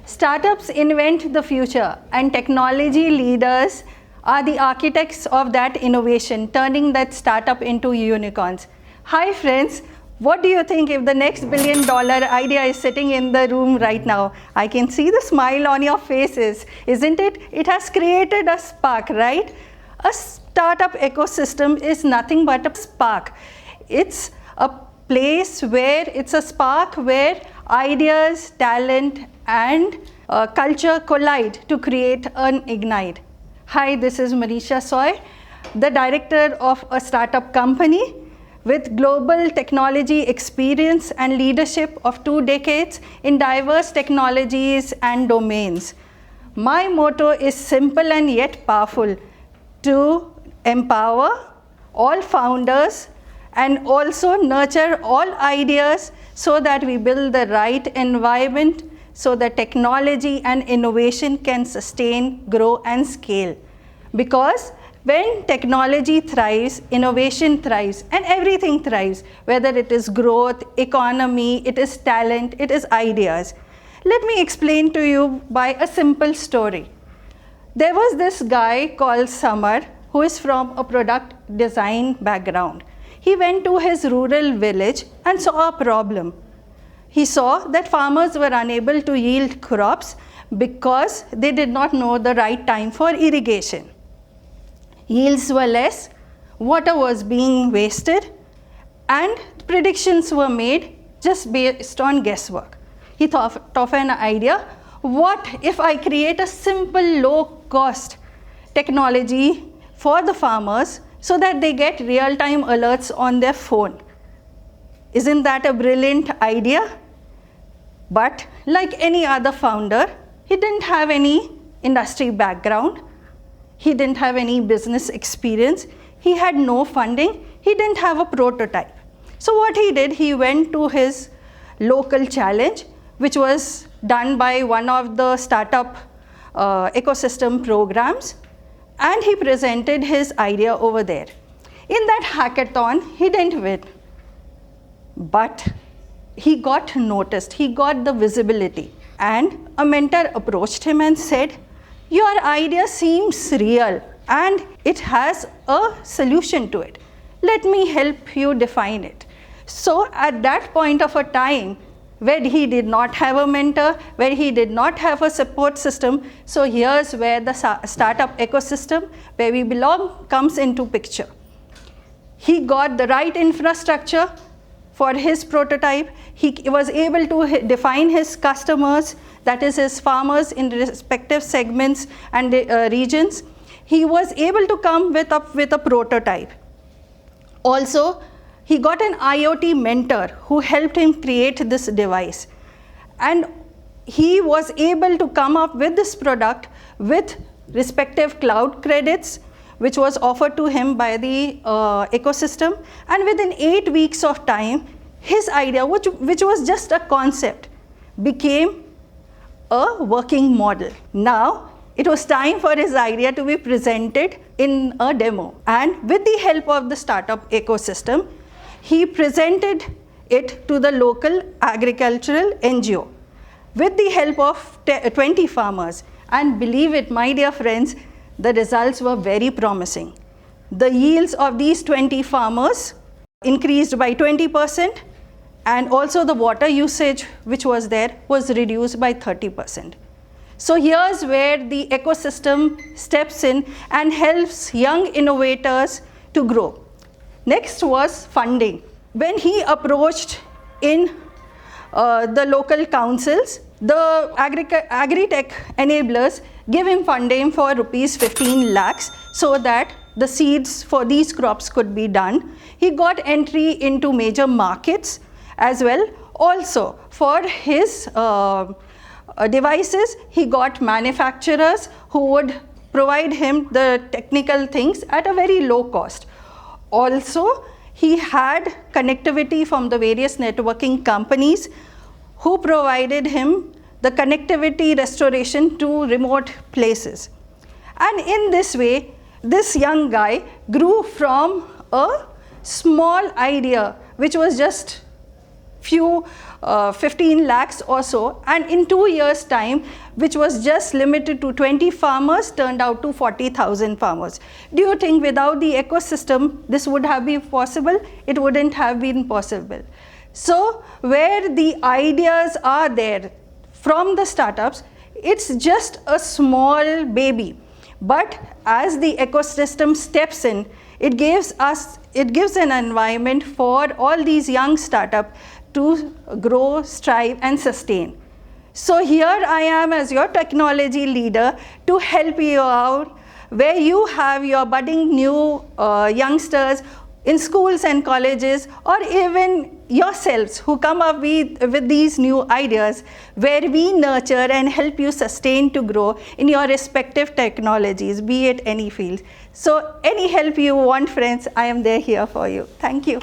Startups invent the future, and technology leaders are the architects of that innovation, turning that startup into unicorns. Hi friends, what do you think if the next billion-dollar idea is sitting in the room right now? I can see the smile on your faces, isn't it? It has created a spark, right? A startup ecosystem is nothing but a spark. It's a place where it's a spark where ideas, talent, and culture collide to create an ignite. Hi, this is Manisha Soy, the director of a startup company with global technology experience and leadership of 2 decades in diverse technologies and domains. My motto is simple and yet powerful: to empower all founders and also nurture all ideas so that we build the right environment so that technology and innovation can sustain, grow, and scale. Because when technology thrives, innovation thrives, and everything thrives, whether it is growth, economy, it is talent, it is ideas. Let me explain to you by a simple story. There was this guy called Samar who is from a product design background. He went to his rural village and saw a problem. He saw that farmers were unable to yield crops because they did not know the right time for irrigation. Yields were less, water was being wasted, and predictions were made just based on guesswork. He thought of an idea: what if I create a simple, low-cost technology for the farmers so that they get real-time alerts on their phone? Isn't that a brilliant idea? But like any other founder, he didn't have any industry background. He didn't have any business experience. He had no funding. He didn't have a prototype. So what he did, he went to his local challenge, which was done by one of the startup ecosystem programs, and he presented his idea over there. In that hackathon, he didn't win, but he got noticed, he got the visibility, and a mentor approached him and said, "Your idea seems real and it has a solution to it. Let me help you define it." So at that point of a time, where he did not have a mentor, where he did not have a support system, so here's where the startup ecosystem, where we belong, comes into picture. He got the right infrastructure for his prototype. He was able to define his customers, that is his farmers in respective segments and regions. He was able to come with a prototype. Also, he got an IoT mentor who helped him create this device. And he was able to come up with this product with respective cloud credits, which was offered to him by the ecosystem. And within 8 weeks of time, his idea, which was just a concept, became a working model. Now, it was time for his idea to be presented in a demo. And with the help of the startup ecosystem, he presented it to the local agricultural NGO with the help of 20 farmers. And believe it, my dear friends, the results were very promising. The yields of these 20 farmers increased by 20%, and also the water usage which was there was reduced by 30%. So here's where the ecosystem steps in and helps young innovators to grow. Next was funding. When he approached in the local councils, the agri-tech enablers gave him funding for rupees 15 lakhs so that the seeds for these crops could be done. He got entry into major markets as well. Also, for his devices, he got manufacturers who would provide him the technical things at a very low cost. Also, he had connectivity from the various networking companies who provided him the connectivity restoration to remote places. And in this way, this young guy grew from a small idea, which was just few 15 lakhs or so, and in 2 years' time, which was just limited to 20 farmers, turned out to 40,000 farmers. Do you think without the ecosystem this would have been possible? It wouldn't have been possible. So where the ideas are there from the startups, it's just a small baby. But as the ecosystem steps in, it gives an environment for all these young startups to grow, strive, and sustain. So here I am as your technology leader to help you out, where you have your budding new youngsters in schools and colleges, or even yourselves who come up with these new ideas, where we nurture and help you sustain to grow in your respective technologies, be it any field. So any help you want, friends, I am there here for you. Thank you.